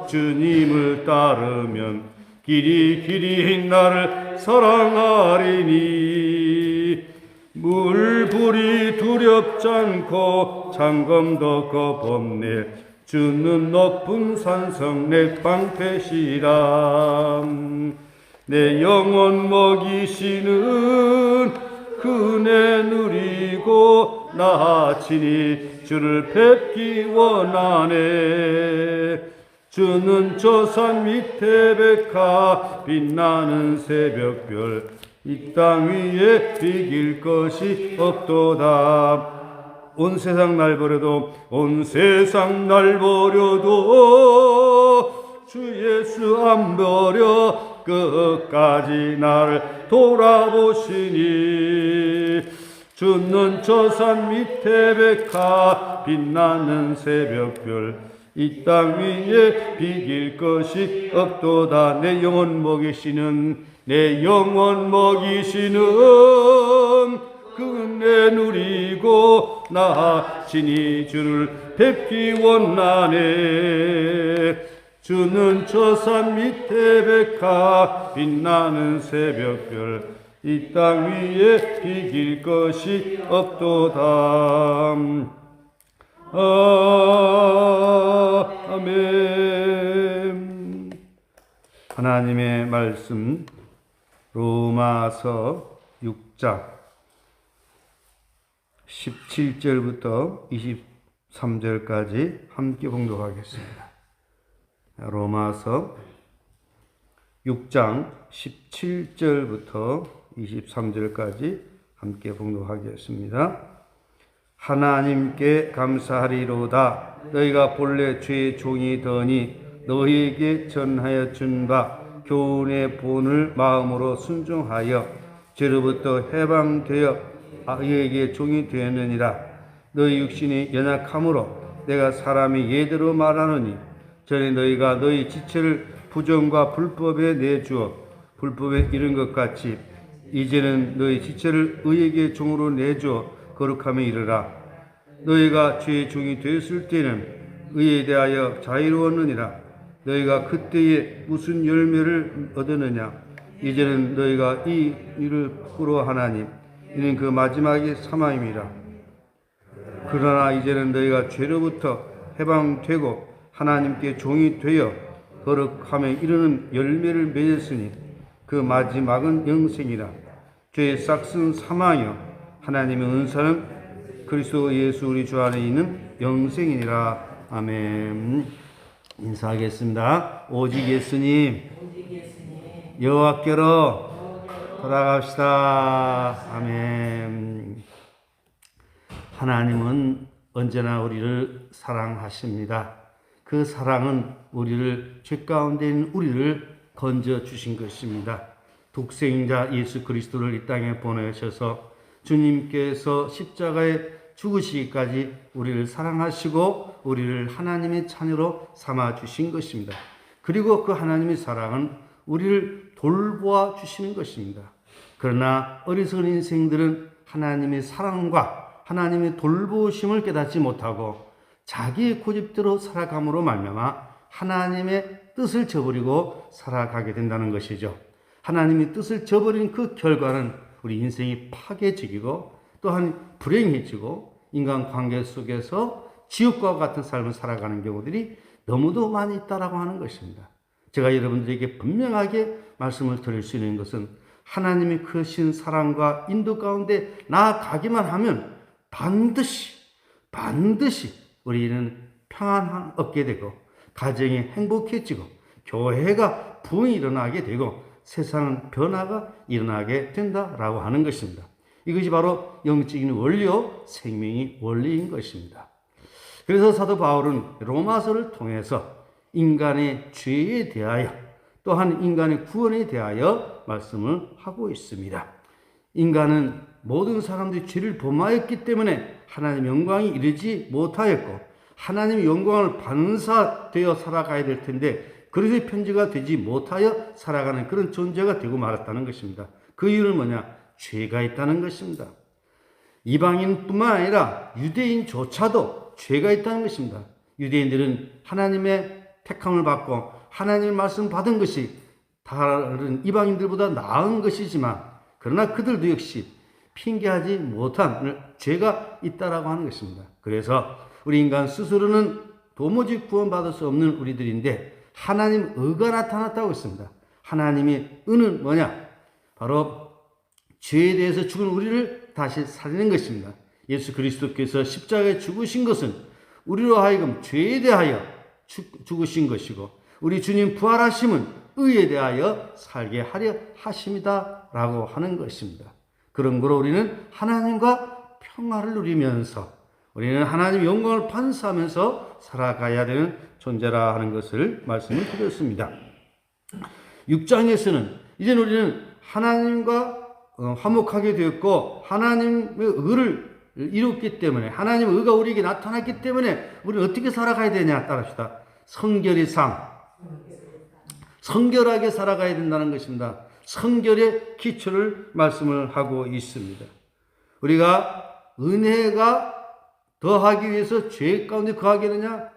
주님을 따르면 길이 나를 사랑하리니 물불이 두렵지 않고 장검도 겁없네 주는 높은 산성 내 방패시라 내 영혼 먹이시는 그네 누리고 나치니 주를 뵙기 원하네 주는 저 산 밑에 백화 빛나는 새벽별 이 땅 위에 비길 것이 없도다 온 세상 날 버려도 주 예수 안 버려 끝까지 나를 돌아보시니 주는 저 산 밑에 백화 빛나는 새벽별 이 땅 위에 비길 것이 없도다 내 영혼 먹이시는 그네 누리고 나치니 주를 뵙기 원하네 주는 저 산 밑에 백화 빛나는 새벽별 이 땅 위에 비길 것이 없도다 아멘. 하나님의 말씀 로마서 6장 17절부터 23절까지 함께 봉독하겠습니다. 로마서 6장 17절부터 23절까지 함께 봉독하겠습니다. 하나님께 감사하리로다. 너희가 본래 죄의 종이더니 너희에게 전하여 준 바 교훈의 본을 마음으로 순종하여 죄로부터 해방되어 의에게 종이 되었느니라. 너희 육신이 연약함으로 내가 사람이 예대로 말하노니 전에 너희가 너희 지체를 부정과 불법에 내주어 불법에 이른 것 같이 이제는 너희 지체를 의에게 종으로 내주어 거룩함에 이르라. 너희가 죄의 종이 되었을 때는 의에 대하여 자유로웠느니라. 너희가 그때에 무슨 열매를 얻었느냐? 이제는 너희가 이 일을 부끄러워하나니 이는 그 마지막이 사망임이라. 그러나 이제는 너희가 죄로부터 해방되고 하나님께 종이 되어 거룩함에 이르는 열매를 맺었으니 그 마지막은 영생이라. 죄의 싹은 사망이요 하나님의 은사는 그리스도 예수 우리 주 안에 있는 영생이니라. 아멘. 인사하겠습니다. 오직 예수님 여호와께로 돌아갑시다. 아멘. 하나님은 언제나 우리를 사랑하십니다. 그 사랑은 우리를 죄 가운데 있는 우리를 건져 주신 것입니다. 독생자 예수 그리스도를 이 땅에 보내셔서 주님께서 십자가에 죽으시기까지 우리를 사랑하시고 우리를 하나님의 자녀로 삼아 주신 것입니다. 그리고 그 하나님의 사랑은 우리를 돌보아 주시는 것입니다. 그러나 어리석은 인생들은 하나님의 사랑과 하나님의 돌보심을 깨닫지 못하고 자기의 고집대로 살아감으로 말미암아 하나님의 뜻을 저버리고 살아가게 된다는 것이죠. 하나님의 뜻을 저버린 그 결과는 우리 인생이 파괴적이고 또한 불행해지고 인간관계 속에서 지옥과 같은 삶을 살아가는 경우들이 너무도 많이 있다라고 하는 것입니다. 제가 여러분들에게 분명하게 말씀을 드릴 수 있는 것은 하나님의 크신 사랑과 인도 가운데 나아가기만 하면 반드시 우리는 평안을 얻게 되고 가정이 행복해지고 교회가 부흥이 일어나게 되고 세상은 변화가 일어나게 된다라고 하는 것입니다. 이것이 바로 영적인 원리요 생명의 원리인 것입니다. 그래서 사도 바울은 로마서를 통해서 인간의 죄에 대하여 또한 인간의 구원에 대하여 말씀을 하고 있습니다. 인간은 모든 사람들이 죄를 범하였기 때문에 하나님의 영광이 이르지 못하였고 하나님의 영광을 반사되어 살아가야 될 텐데 그릇의 편지가 되지 못하여 살아가는 그런 존재가 되고 말았다는 것입니다. 그 이유는 뭐냐? 죄가 있다는 것입니다. 이방인뿐만 아니라 유대인조차도 죄가 있다는 것입니다. 유대인들은 하나님의 택함을 받고 하나님의 말씀 받은 것이 다른 이방인들보다 나은 것이지만, 그러나 그들도 역시 핑계하지 못한 죄가 있다라고 하는 것입니다. 그래서 우리 인간 스스로는 도무지 구원받을 수 없는 우리들인데 하나님 의가 나타났다고 했습니다. 하나님의 의는 뭐냐? 바로 죄에 대해서 죽은 우리를 다시 살리는 것입니다. 예수 그리스도께서 십자가에 죽으신 것은 우리로 하여금 죄에 대하여 죽으신 것이고, 우리 주님 부활하심은 의에 대하여 살게 하려 하심이다 라고 하는 것입니다. 그런 거로 우리는 하나님과 평화를 누리면서 우리는 하나님의 영광을 반사하면서 살아가야 되는 존재라 하는 것을 말씀을 드렸습니다. 6장에서는 이제 우리는 하나님과 화목하게 되었고 하나님의 의를 이뤘기 때문에, 하나님의 의가 우리에게 나타났기 때문에 우리는 어떻게 살아가야 되냐 따릅시다. 성결의 삶, 성결하게 살아가야 된다는 것입니다. 성결의 기초를 말씀을 하고 있습니다. 우리가 은혜가 더하기 위해서 죄 가운데 거하게 되냐?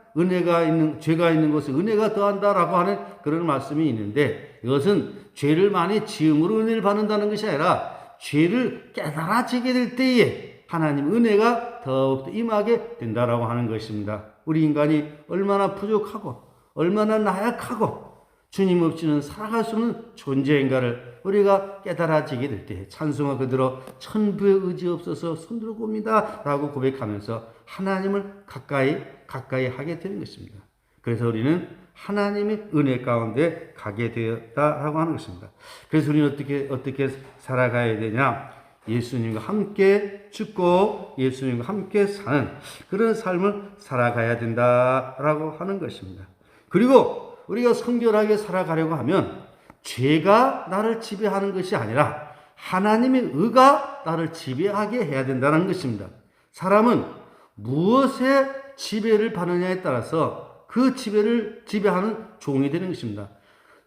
죄가 있는 곳에 은혜가 더한다라고 하는 그런 말씀이 있는데, 이것은 죄를 많이 지음으로 은혜를 받는다는 것이 아니라 죄를 깨달아지게 될 때에 하나님 은혜가 더욱더 임하게 된다라고 하는 것입니다. 우리 인간이 얼마나 부족하고 얼마나 나약하고 주님 없이는 살아갈 수 없는 존재인가를 우리가 깨달아지게 될 때 찬송가 그대로 천부의 의지 없어서 손들어 봅니다 라고 고백하면서 하나님을 가까이 하게 되는 것입니다. 그래서 우리는 하나님의 은혜 가운데 가게 되었다라고 하는 것입니다. 그래서 우리는 어떻게 살아가야 되냐? 예수님과 함께 죽고 예수님과 함께 사는 그런 삶을 살아가야 된다라고 하는 것입니다. 그리고 우리가 성결하게 살아가려고 하면 죄가 나를 지배하는 것이 아니라 하나님의 의가 나를 지배하게 해야 된다는 것입니다. 사람은 무엇에 지배를 받느냐에 따라서 그 지배를 지배하는 종이 되는 것입니다.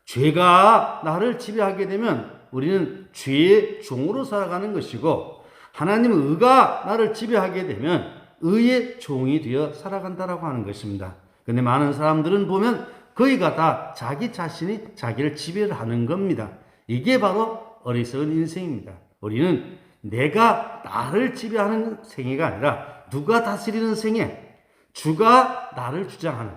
죄가 나를 지배하게 되면 우리는 죄의 종으로 살아가는 것이고, 하나님의 의가 나를 지배하게 되면 의의 종이 되어 살아간다라고 하는 것입니다. 그런데 많은 사람들은 보면 거의가 다 자기 자신이 자기를 지배를 하는 겁니다. 이게 바로 어리석은 인생입니다. 우리는 내가 나를 지배하는 생애가 아니라 누가 다스리는 생애, 주가 나를 주장하는,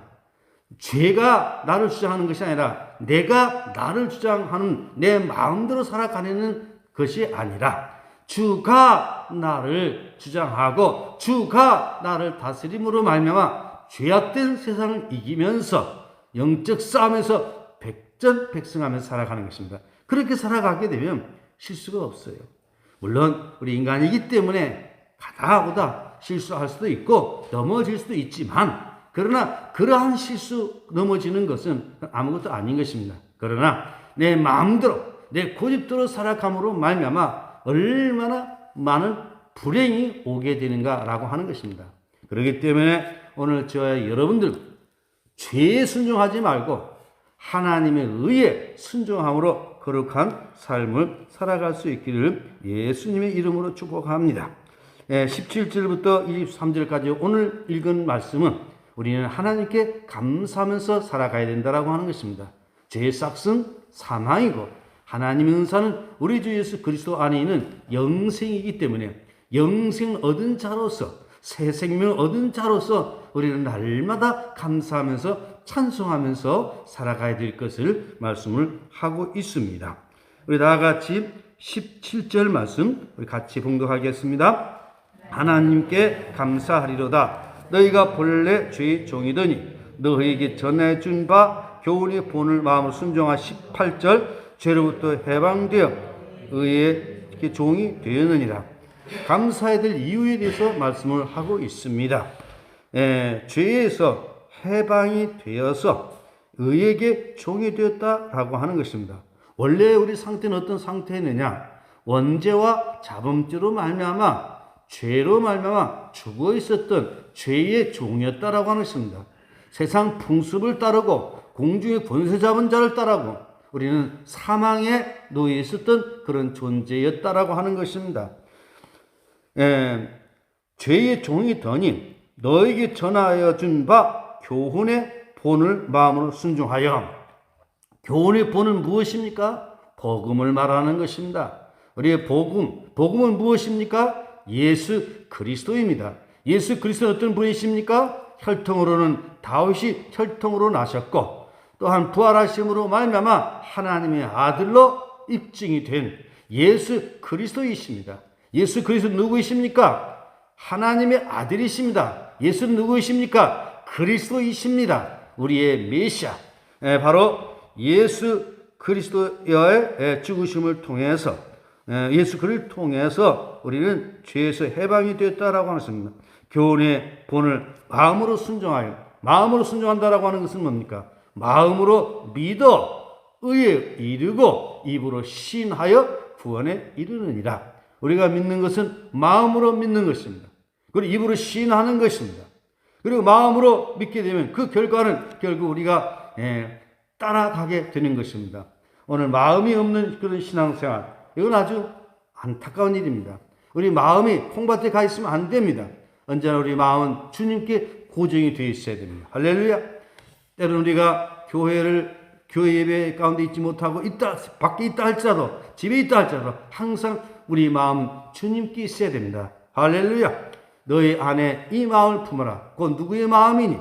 죄가 나를 주장하는 것이 아니라 내가 나를 주장하는 내 마음대로 살아가는 것이 아니라 주가 나를 주장하고 주가 나를 다스림으로 말미암아 죄악된 세상을 이기면서 영적 싸움에서 백전백승하면서 살아가는 것입니다. 그렇게 살아가게 되면 실수가 없어요. 물론 우리 인간이기 때문에 가다오다 실수할 수도 있고 넘어질 수도 있지만, 그러나 그러한 실수 넘어지는 것은 아무것도 아닌 것입니다. 그러나 내 마음대로 내 고집대로 살아감으로 말미암아 얼마나 많은 불행이 오게 되는가라고 하는 것입니다. 그렇기 때문에 오늘 저와 여러분들 죄에 순종하지 말고 하나님의 의에 순종함으로 거룩한 삶을 살아갈 수 있기를 예수님의 이름으로 축복합니다. 17절부터 23절까지 오늘 읽은 말씀은 우리는 하나님께 감사하면서 살아가야 된다라고 하는 것입니다. 죄의 싹은 사망이고 하나님의 은사는 우리 주 예수 그리스도 안에 있는 영생이기 때문에 영생을 얻은 자로서, 새 생명을 얻은 자로서 우리는 날마다 감사하면서 찬송하면서 살아가야 될 것을 말씀을 하고 있습니다. 우리 다 같이 17절 말씀 우리 같이 봉독하겠습니다. 하나님께 감사하리로다. 너희가 본래 죄의 종이더니 너희에게 전해준 바 교훈의 본을 마음으로 순종하 18절 죄로부터 해방되어 의의 종이 되었느니라. 감사해야 될 이유에 대해서 말씀을 하고 있습니다. 죄에서 해방이 되어서 의에게 종이 되었다라고 하는 것입니다. 원래 우리 상태는 어떤 상태였느냐? 원죄와 자범죄로 말미암아 죄로 말미암아 죽어 있었던 죄의 종이었다라고 하는 것입니다. 세상 풍습을 따르고 공중의 권세 잡은 자를 따르고 우리는 사망에 놓여 있었던 그런 존재였다라고 하는 것입니다. 죄의 종이 더니 너에게 전하여 준 바 교훈의 본을 마음으로 순종하여. 교훈의 본은 무엇입니까? 복음을 말하는 것입니다. 우리의 복음은 무엇입니까? 예수 그리스도입니다. 예수 그리스도는 어떤 분이십니까? 혈통으로는 다윗이 혈통으로 나셨고, 또한 부활하심으로 말미암아 하나님의 아들로 입증이 된 예수 그리스도이십니다. 예수 그리스도 누구이십니까? 하나님의 아들이십니다. 예수는 누구이십니까? 그리스도이십니다. 우리의 메시아, 바로 예수 그리스도의 죽으심을 통해서, 예수 그리스도를 통해서 우리는 죄에서 해방이 되었다라고 하는 것입니다. 교훈의 본을 마음으로 순종하여. 마음으로 순종한다라고 하는 것은 뭡니까? 마음으로 믿어 의에 이르고 입으로 신하여 구원에 이르느니라. 우리가 믿는 것은 마음으로 믿는 것입니다. 그리고 입으로 신하는 것입니다. 그리고 마음으로 믿게 되면 그 결과는 결국 우리가 따라가게 되는 것입니다. 오늘 마음이 없는 그런 신앙생활, 이건 아주 안타까운 일입니다. 우리 마음이 콩밭에 가 있으면 안 됩니다. 언제나 우리 마음은 주님께 고정이 되어 있어야 됩니다. 할렐루야. 때로는 우리가 교회 예배 가운데 있지 못하고 밖에 있다 할지라도, 집에 있다 할지라도 항상 우리 마음은 주님께 있어야 됩니다. 할렐루야. 너희 안에 이 마음을 품어라. 그건 누구의 마음이니?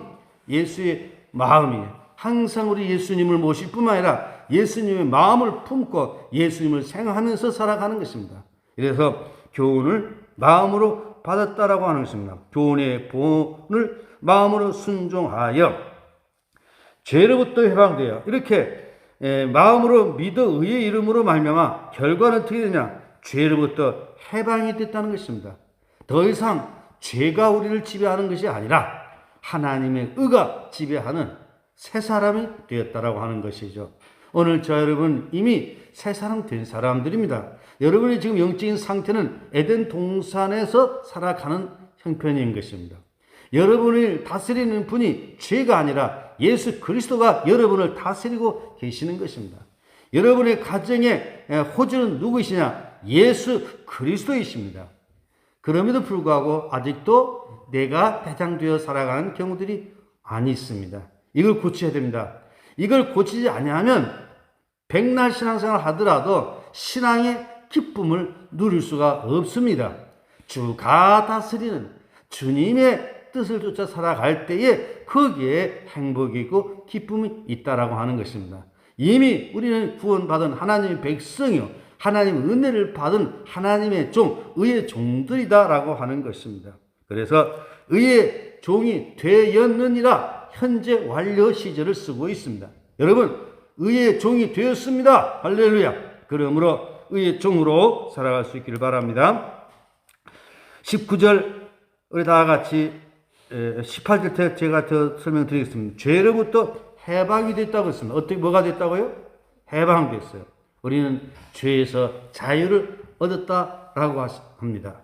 예수의 마음이니. 항상 우리 예수님을 모실 뿐만 아니라 예수님의 마음을 품고 예수님을 생각하면서 살아가는 것입니다. 그래서 교훈을 마음으로 받았다라고 하는 것입니다. 교훈의 본을 마음으로 순종하여 죄로부터 해방되어. 이렇게 마음으로 믿어 의의 이름으로 말미암아 결과는 어떻게 되냐? 죄로부터 해방이 됐다는 것입니다. 더 이상 죄가 우리를 지배하는 것이 아니라 하나님의 의가 지배하는 새 사람이 되었다라고 하는 것이죠. 오늘 저 여러분 이미 새 사람 된 사람들입니다. 여러분의 지금 영적인 상태는 에덴 동산에서 살아가는 형편인 것입니다. 여러분을 다스리는 분이 죄가 아니라 예수 그리스도가 여러분을 다스리고 계시는 것입니다. 여러분의 가정의 호주는 누구이시냐? 예수 그리스도이십니다. 그럼에도 불구하고 아직도 내가 대장되어 살아가는 경우들이 많이 있습니다. 이걸 고쳐야 됩니다. 이걸 고치지 아니하면 백날 신앙생활을 하더라도 신앙의 기쁨을 누릴 수가 없습니다. 주가 다스리는 주님의 뜻을 쫓아 살아갈 때에 거기에 행복이고 기쁨이 있다라고 하는 것입니다. 이미 우리는 구원받은 하나님의 백성이요, 하나님의 은혜를 받은 하나님의 의의 종들이다라고 하는 것입니다. 그래서 의의 종이 되었느니라 현재 완료 시제를 쓰고 있습니다. 여러분, 의의 종이 되었습니다. 할렐루야. 그러므로 의의 종으로 살아갈 수 있기를 바랍니다. 19절 우리 다 같이 18절 제가 더 설명드리겠습니다. 죄로부터 해방이 됐다고 했습니다. 어떻게 뭐가 됐다고요? 해방됐어요. 우리는 죄에서 자유를 얻었다라고 합니다.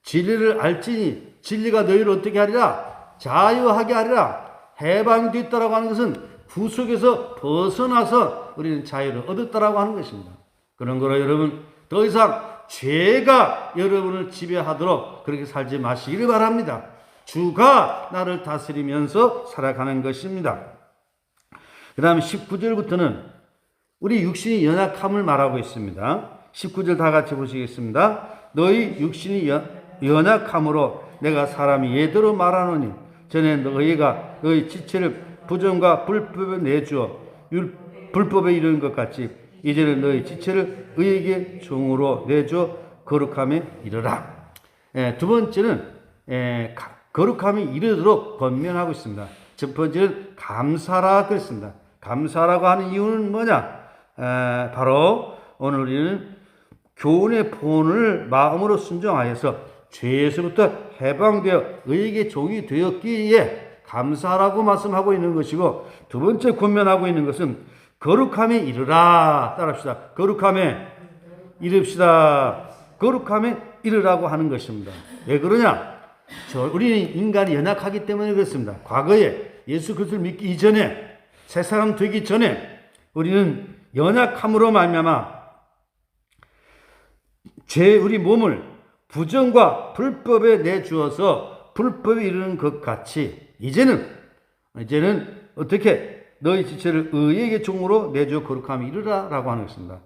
진리를 알지니 진리가 너희를 어떻게 하리라? 자유하게 하리라. 해방이 됐다라고 하는 것은 구속에서 벗어나서 우리는 자유를 얻었다라고 하는 것입니다. 그런 거로 여러분 더 이상 죄가 여러분을 지배하도록 그렇게 살지 마시기를 바랍니다. 주가 나를 다스리면서 살아가는 것입니다. 그 다음에 19절부터는 우리 육신이 연약함을 말하고 있습니다. 19절 다 같이 보시겠습니다. 너희 육신이 연약함으로 내가 사람이 예대로 말하노니 전에 너희가 너희 지체를 부정과 불법에 내주어 불법에 이르는 것 같이 이제는 너희 지체를 의에게 종으로 내주어 거룩함에 이르라. 두 번째는 거룩함에 이르도록 권면하고 있습니다. 첫 번째는 감사라 그랬습니다. 감사라고 하는 이유는 뭐냐? 바로 오늘 우리는 교훈의 본을 마음으로 순종하여서 죄에서부터 해방되어 의에게 종이 되었기에 감사라고 말씀하고 있는 것이고, 두 번째 권면하고 있는 것은 거룩함에 이르라. 따라합시다. 거룩함에 이릅시다. 거룩함에 이르라고 하는 것입니다. 왜 그러냐? 우리는 인간이 연약하기 때문에 그렇습니다. 과거에 예수 그리스도를 믿기 이전에, 새 사람 되기 전에 우리는 연약함으로 말미암아 우리 몸을 부정과 불법에 내주어서 불법에 이르는 것 같이 이제는 어떻게? 너희 지체를 의에게 종으로 내줘 거룩함이 이르라 라고 하는 것입니다.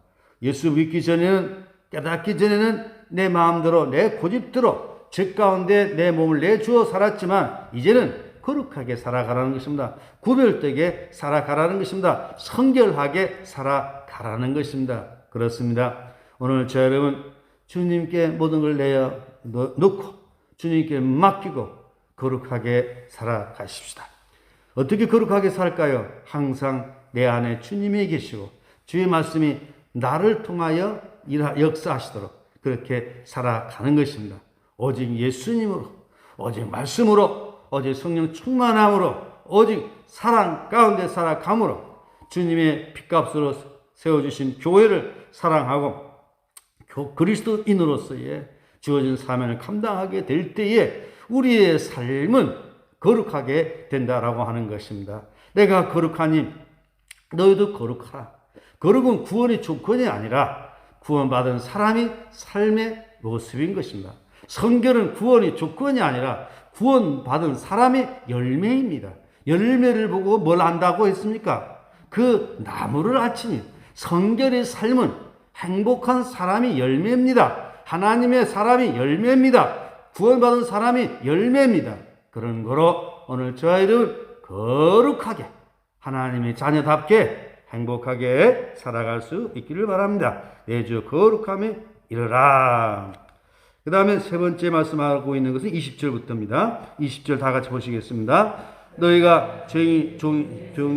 예수 믿기 전에는, 깨닫기 전에는 내 마음대로, 내 고집대로 죄 가운데 내 몸을 내주어 살았지만 이제는 거룩하게 살아가라는 것입니다. 구별되게 살아가라는 것입니다. 성결하게 살아가라는 것입니다. 그렇습니다. 오늘 저 여러분 주님께 모든 걸 내어놓고 주님께 맡기고 거룩하게 살아가십시다. 어떻게 거룩하게 살까요? 항상 내 안에 주님이 계시고 주의 말씀이 나를 통하여 역사하시도록 그렇게 살아가는 것입니다. 오직 예수님으로, 오직 말씀으로, 오직 성령 충만함으로, 오직 사랑 가운데 살아감으로 주님의 핏값으로 세워주신 교회를 사랑하고 그리스도인으로서의 주어진 사명을 감당하게 될 때에 우리의 삶은 거룩하게 된다라고 하는 것입니다. 내가 거룩하니 너희도 거룩하라. 거룩은 구원의 조건이 아니라 구원받은 사람이 삶의 모습인 것입니다. 성결은 구원의 조건이 아니라 구원받은 사람의 열매입니다. 열매를 보고 뭘 안다고 했습니까? 그 나무를 알지니 성결의 삶은 행복한 사람이 열매입니다. 하나님의 사람이 열매입니다. 구원받은 사람이 열매입니다. 그런 거로 오늘 저와 여러분 거룩하게 하나님의 자녀답게 행복하게 살아갈 수 있기를 바랍니다. 내주 거룩함에 이르라. 그 다음에 세 번째 말씀하고 있는 것은 20절부터입니다. 20절 다 같이 보시겠습니다. 너희가 종이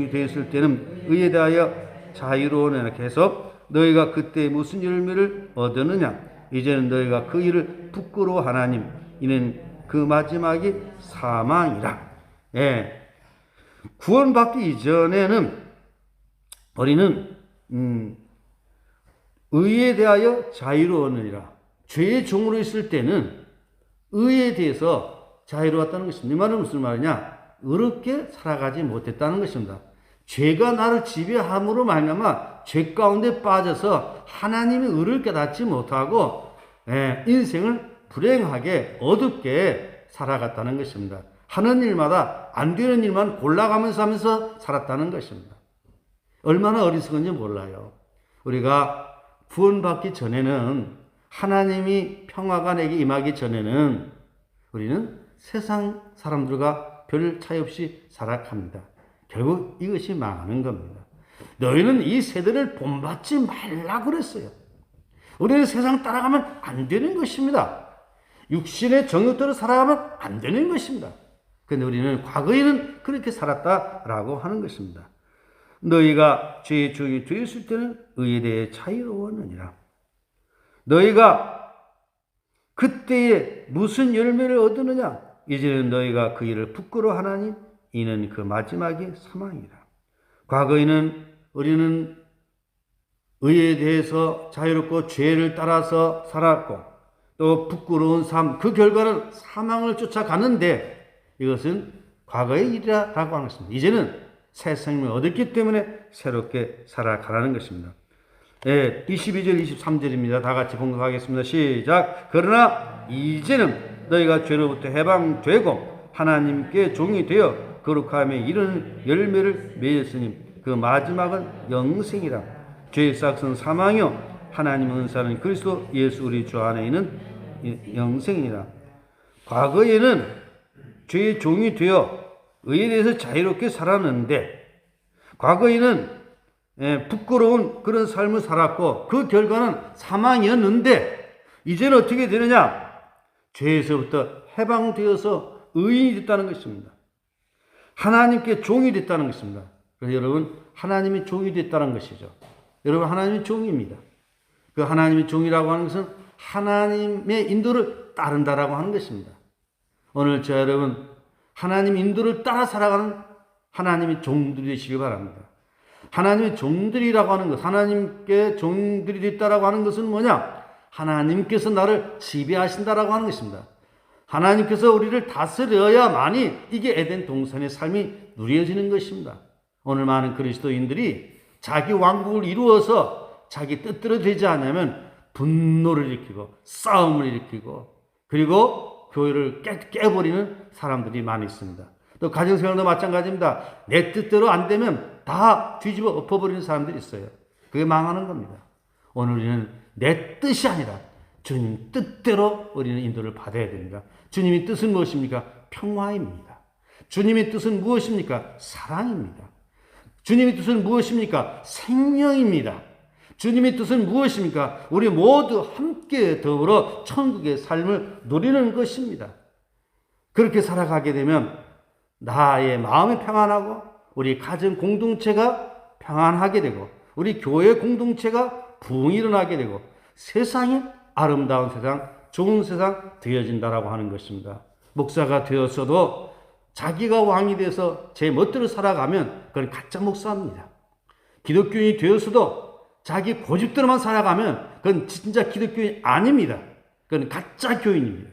되었을 때는 의에 대하여 자유로우냐 이렇게 해서 너희가 그때 무슨 열매를 얻었느냐 이제는 너희가 그 일을 부끄러워하나니 이는 그 마지막이 사망이라. 예. 구원받기 이전에는 우리는 의에 대하여 자유로웠느니라. 죄의 종으로 있을 때는 의에 대해서 자유로웠다는 것입니다. 이 말은 무슨 말이냐? 의롭게 살아가지 못했다는 것입니다. 죄가 나를 지배함으로 말미암아 죄 가운데 빠져서 하나님의 의를 깨닫지 못하고 인생을 불행하게 어둡게 살아갔다는 것입니다. 하는 일마다 안 되는 일만 골라가면서 하면서 살았다는 것입니다. 얼마나 어리석은지 몰라요. 우리가 구원받기 전에는 하나님이 평화가 내게 임하기 전에는 우리는 세상 사람들과 별 차이 없이 살아갑니다. 결국 이것이 망하는 겁니다. 너희는 이 세대를 본받지 말라고 그랬어요. 우리는 세상 따라가면 안 되는 것입니다. 육신의 정욕대로 살아가면 안 되는 것입니다. 그런데 우리는 과거에는 그렇게 살았다라고 하는 것입니다. 너희가 죄의 종이 되었을 때는 의에 대해 자유로웠느니라. 너희가 그때에 무슨 열매를 얻느냐? 이제는 너희가 그 일을 부끄러워하나니 이는 그 마지막이 사망이라. 과거에는 우리는 의에 대해서 자유롭고 죄를 따라서 살았고 또 부끄러운 삶, 그 결과는 사망을 쫓아가는데 이것은 과거의 일이라고 하는 것입니다. 이제는 새 생명을 얻었기 때문에 새롭게 살아가라는 것입니다. 22절, 23절입니다. 다 같이 공독하겠습니다. 시작. 그러나 이제는 너희가 죄로부터 해방되고 하나님께 종이 되어 거룩함에 이르는 열매를 맺었으니 그 마지막은 영생이라. 죄의 싹은 사망이요 하나님의 은사는 그리스도 예수 우리 주 안에 있는 영생이라. 과거에는 죄의 종이 되어 의에 대해서 자유롭게 살았는데 과거에는 부끄러운 그런 삶을 살았고 그 결과는 사망이었는데 이제는 어떻게 되느냐? 죄에서부터 해방되어서 의인이 됐다는 것입니다. 하나님께 종이 됐다는 것입니다. 그래서 여러분 하나님의 종이 됐다는 것이죠. 여러분 하나님의 종입니다. 그 하나님의 종이라고 하는 것은 하나님의 인도를 따른다라고 하는 것입니다. 오늘 저 여러분 하나님 인도를 따라 살아가는 하나님의 종들이 되시길 바랍니다. 하나님의 종들이라고 하는 것, 하나님께 종들이 됐다라고 하는 것은 뭐냐? 하나님께서 나를 지배하신다라고 하는 것입니다. 하나님께서 우리를 다스려야만이 이게 에덴 동산의 삶이 누려지는 것입니다. 오늘 많은 그리스도인들이 자기 왕국을 이루어서 자기 뜻대로 되지 않으면 분노를 일으키고 싸움을 일으키고 그리고 교회를 깨버리는 사람들이 많이 있습니다. 또 가정생활도 마찬가지입니다. 내 뜻대로 안 되면 다 뒤집어 엎어버리는 사람들이 있어요. 그게 망하는 겁니다. 오늘 우리는 내 뜻이 아니라 주님 뜻대로 우리는 인도를 받아야 됩니다. 주님의 뜻은 무엇입니까? 평화입니다. 주님의 뜻은 무엇입니까? 사랑입니다. 주님의 뜻은 무엇입니까? 생명입니다. 주님의 뜻은 무엇입니까? 우리 모두 함께 더불어 천국의 삶을 누리는 것입니다. 그렇게 살아가게 되면 나의 마음이 평안하고 우리 가정 공동체가 평안하게 되고 우리 교회 공동체가 부흥이 일어나게 되고 세상이 아름다운 세상, 좋은 세상 되어진다라고 하는 것입니다. 목사가 되었어도 자기가 왕이 돼서 제 멋대로 살아가면 그건 가짜 목사입니다. 기독교인이 되었어도 자기 고집대로만 살아가면 그건 진짜 기독교인이 아닙니다. 그건 가짜 교인입니다.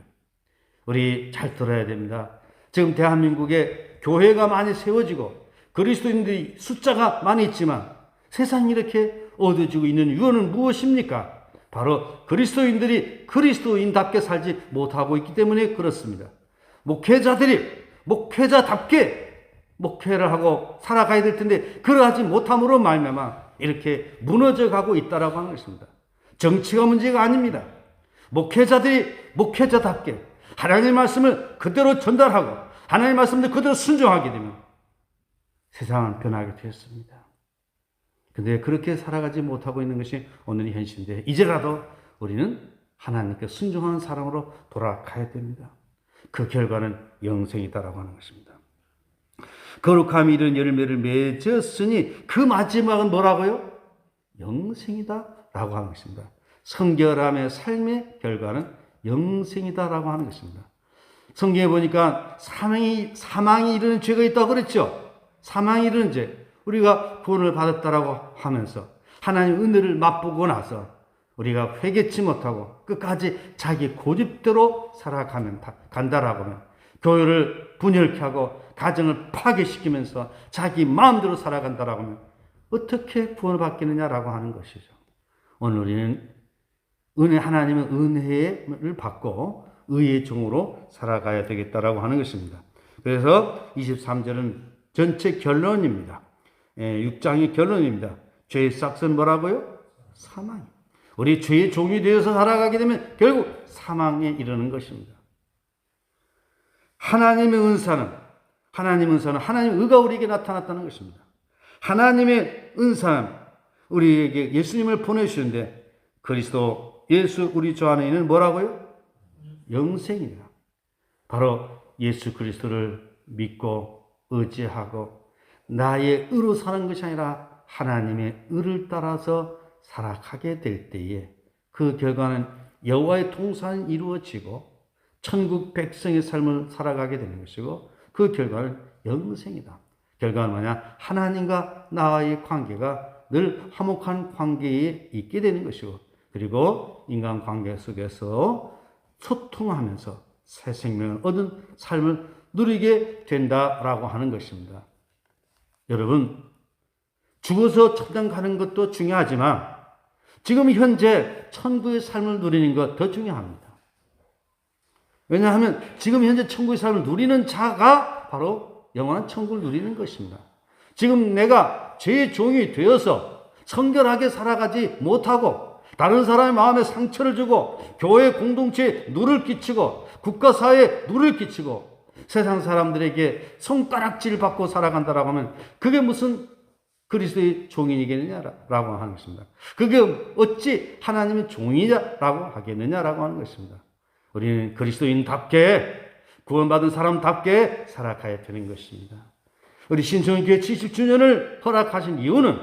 우리 잘 들어야 됩니다. 지금 대한민국에 교회가 많이 세워지고 그리스도인들이 숫자가 많이 있지만 세상이 이렇게 어두워지고 있는 이유는 무엇입니까? 바로 그리스도인들이 그리스도인답게 살지 못하고 있기 때문에 그렇습니다. 목회자들이 목회자답게 목회를 하고 살아가야 될 텐데 그러하지 못함으로 말미암아 이렇게 무너져 가고 있다라고 하는 것입니다. 정치가 문제가 아닙니다. 목회자들이 목회자답게 하나님의 말씀을 그대로 전달하고 하나님의 말씀을 그대로 순종하게 되면 세상은 변하게 되었습니다. 근데 그렇게 살아가지 못하고 있는 것이 오늘의 현실인데 이제라도 우리는 하나님께 순종하는 사람으로 돌아가야 됩니다. 그 결과는 영생이다라고 하는 것입니다. 거룩함이 이런 열매를 맺었으니 그 마지막은 뭐라고요? 영생이다라고 하는 것입니다. 성결함의 삶의 결과는 영생이다라고 하는 것입니다. 성경에 보니까 사망이 이르는 죄가 있다고 그랬죠. 사망이 이르는 죄. 우리가 구원을 받았다라고 하면서 하나님의 은혜를 맛보고 나서 우리가 회개치 못하고 끝까지 자기 고집대로 살아가면 간다라고 하면 교회를 분열케 하고 가정을 파괴시키면서 자기 마음대로 살아간다라고 하면 어떻게 구원을 받겠느냐라고 하는 것이죠. 오늘 우리는 하나님의 은혜를 받고 의의 종으로 살아가야 되겠다라고 하는 것입니다. 그래서 23절은 전체 결론입니다. 6장의 결론입니다. 죄의 싹은 뭐라고요? 사망. 우리 죄의 종이 되어서 살아가게 되면 결국 사망에 이르는 것입니다. 하나님의 은사는 하나님의 의가 우리에게 나타났다는 것입니다. 하나님의 은사는 우리에게 예수님을 보내주시는데 그리스도 예수 우리 주 안에 있는 뭐라고요? 영생이다. 바로 예수 그리스도를 믿고 의지하고 나의 의로 사는 것이 아니라 하나님의 의를 따라서 살아가게 될 때에 그 결과는 여호와의 통산이 이루어지고 천국 백성의 삶을 살아가게 되는 것이고 그 결과는 영생이다. 결과는 뭐냐? 하나님과 나와의 관계가 늘 화목한 관계에 있게 되는 것이고 그리고 인간관계 속에서 소통하면서 새 생명을 얻은 삶을 누리게 된다라고 하는 것입니다. 여러분, 죽어서 천당 가는 것도 중요하지만 지금 현재 천국의 삶을 누리는 것 더 중요합니다. 왜냐하면 지금 현재 천국의 삶을 누리는 자가 바로 영원한 천국을 누리는 것입니다. 지금 내가 죄의 종이 되어서 성결하게 살아가지 못하고 다른 사람의 마음에 상처를 주고 교회 공동체에 누를 끼치고 국가사회에 누를 끼치고 세상 사람들에게 손가락질 받고 살아간다라고 하면 그게 무슨 그리스도의 종이겠느냐라고 하는 것입니다. 그게 어찌 하나님의 종이냐라고 하겠느냐라고 하는 것입니다. 우리는 그리스도인답게 구원받은 사람답게 살아가야 되는 것입니다. 우리 신성교회 70주년을 허락하신 이유는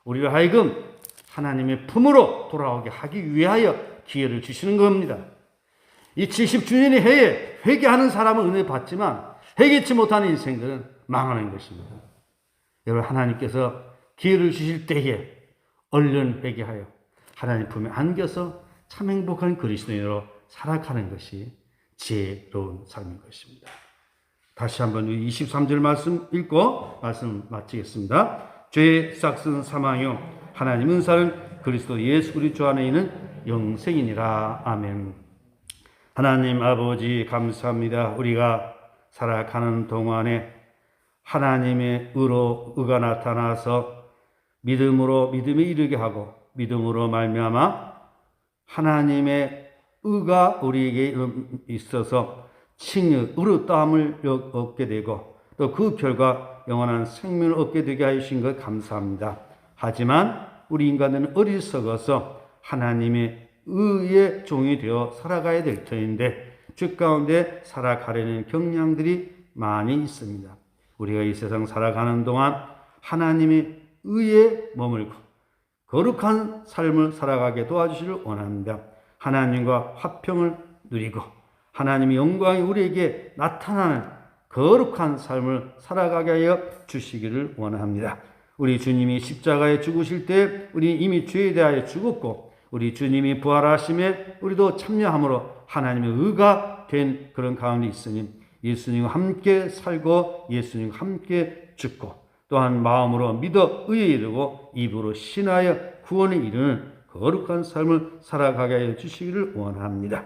우리를 하여금 하나님의 품으로 돌아오게 하기 위하여 기회를 주시는 겁니다. 이 70주년의 해에 회개하는 사람은 은혜 받지만 회개치 못하는 인생들은 망하는 것입니다. 여러분 하나님께서 기회를 주실 때에 얼른 회개하여 하나님 품에 안겨서 참 행복한 그리스도인으로 살아가는 것이 지혜로운 삶인 것입니다. 다시 한번 23절 말씀 읽고 말씀 마치겠습니다. 죄의 싹은 사망이요 하나님 은사는 그리스도 예수 우리 주 안에 있는 영생이니라. 아멘. 하나님 아버지 감사합니다. 우리가 살아가는 동안에 하나님의 의가 나타나서 믿음으로 믿음에 이르게 하고 믿음으로 말미암아 하나님의 의가 우리에게 있어서 칭의 의롭다함을 얻게 되고 또 그 결과 영원한 생명을 얻게 되게 하신 것 감사합니다. 하지만 우리 인간은 어리석어서 하나님의 의의 종이 되어 살아가야 될 터인데 죄 가운데 살아가려는 경향들이 많이 있습니다. 우리가 이 세상 살아가는 동안 하나님의 의에 머물고 거룩한 삶을 살아가게 도와주시길 원합니다. 하나님과 화평을 누리고 하나님의 영광이 우리에게 나타나는 거룩한 삶을 살아가게 하여 주시기를 원합니다. 우리 주님이 십자가에 죽으실 때 우리 이미 죄에 대하여 죽었고 우리 주님이 부활하심에 우리도 참여함으로 하나님의 의가 된 그런 가운데 있으니 예수님과 함께 살고 예수님과 함께 죽고 또한 마음으로 믿어 의에 이르고 입으로 신하여 구원에 이르는 거룩한 삶을 살아가게 하여 주시기를 원합니다.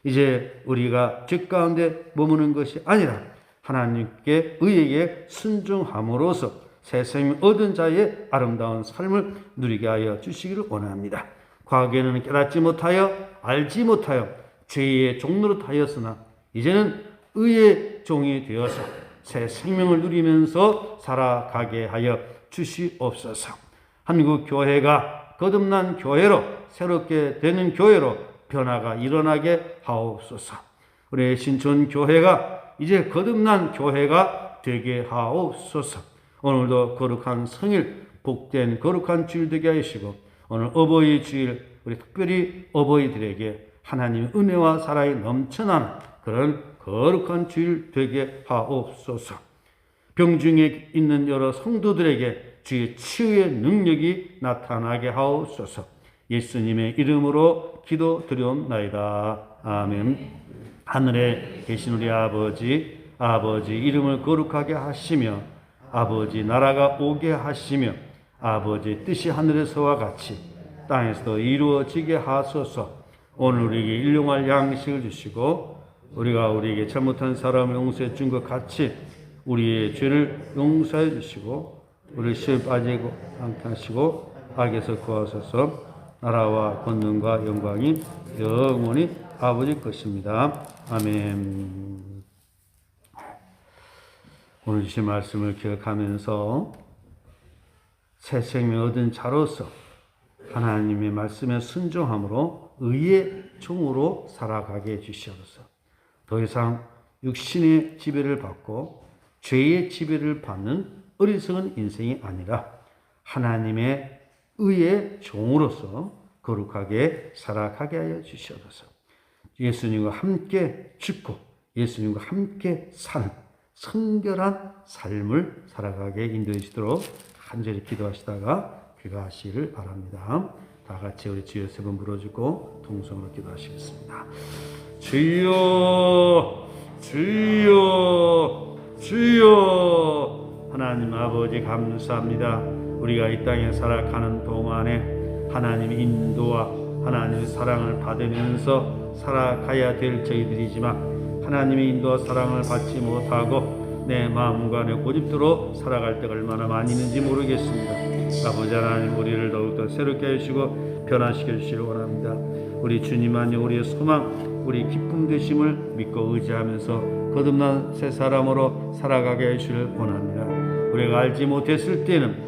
이제 우리가 죄 가운데 머무는 것이 아니라 하나님께 의에게 순종함으로써 새 생명 얻은 자의 아름다운 삶을 누리게 하여 주시기를 원합니다. 과거에는 깨닫지 못하여 알지 못하여 죄의 종로로 하였으나 이제는 의의 종이 되어서 새 생명을 누리면서 살아가게 하여 주시옵소서. 한국 교회가 거듭난 교회로 새롭게 되는 교회로 변화가 일어나게 하옵소서. 우리 신촌 교회가 이제 거듭난 교회가 되게 하옵소서. 오늘도 거룩한 성일 복된 거룩한 주일 되게 하시고 오늘 어버이 주일 우리 특별히 어버이들에게 하나님의 은혜와 사랑이 넘쳐나는 그런 거룩한 주일 되게 하옵소서. 병중에 있는 여러 성도들에게 주의 치유의 능력이 나타나게 하옵소서. 예수님의 이름으로 기도드리옵나이다. 아멘. 하늘에 계신 우리 아버지 이름을 거룩하게 하시며 아버지 나라가 오게 하시며 아버지 뜻이 하늘에서와 같이 땅에서도 이루어지게 하소서. 오늘 우리에게 일용할 양식을 주시고 우리가 우리에게 잘못한 사람을 용서해 준 것 같이 우리의 죄를 용서해 주시고 우리를 시험에 빠지고 않게 하시고 악에서 구하소서. 나라와 권능과 영광이 영원히 아버지 것입니다. 아멘. 오늘 주신 말씀을 기억하면서 새 생명 얻은 자로서 하나님의 말씀에 순종함으로 의의 종으로 살아가게 해주시옵소서. 더 이상 육신의 지배를 받고 죄의 지배를 받는 어리석은 인생이 아니라 하나님의 의의 종으로서 거룩하게 살아가게 하여 주시옵소서. 예수님과 함께 죽고 예수님과 함께 사는 성결한 삶을 살아가게 인도해 주시도록 간절히 기도하시다가 귀가하시기를 바랍니다. 다 같이 우리 주여 세 번 부르짖고 통성으로 기도하시겠습니다. 주여 주여 주여. 하나님 아버지 감사합니다. 우리가 이 땅에 살아가는 동안에 하나님의 인도와 하나님의 사랑을 받으면서 살아가야 될 저희들이지만 하나님의 인도와 사랑을 받지 못하고 내 마음과 내 고집대로 살아갈 때가 얼마나 많이 있는지 모르겠습니다. 아버지 하나님 우리를 더욱더 새롭게 해주시고 변화시켜 주시길 원합니다. 우리 주님만이 우리의 소망 우리 기쁨 되심을 믿고 의지하면서 거듭난 새 사람으로 살아가게 해주시길 원합니다. 우리가 알지 못했을 때는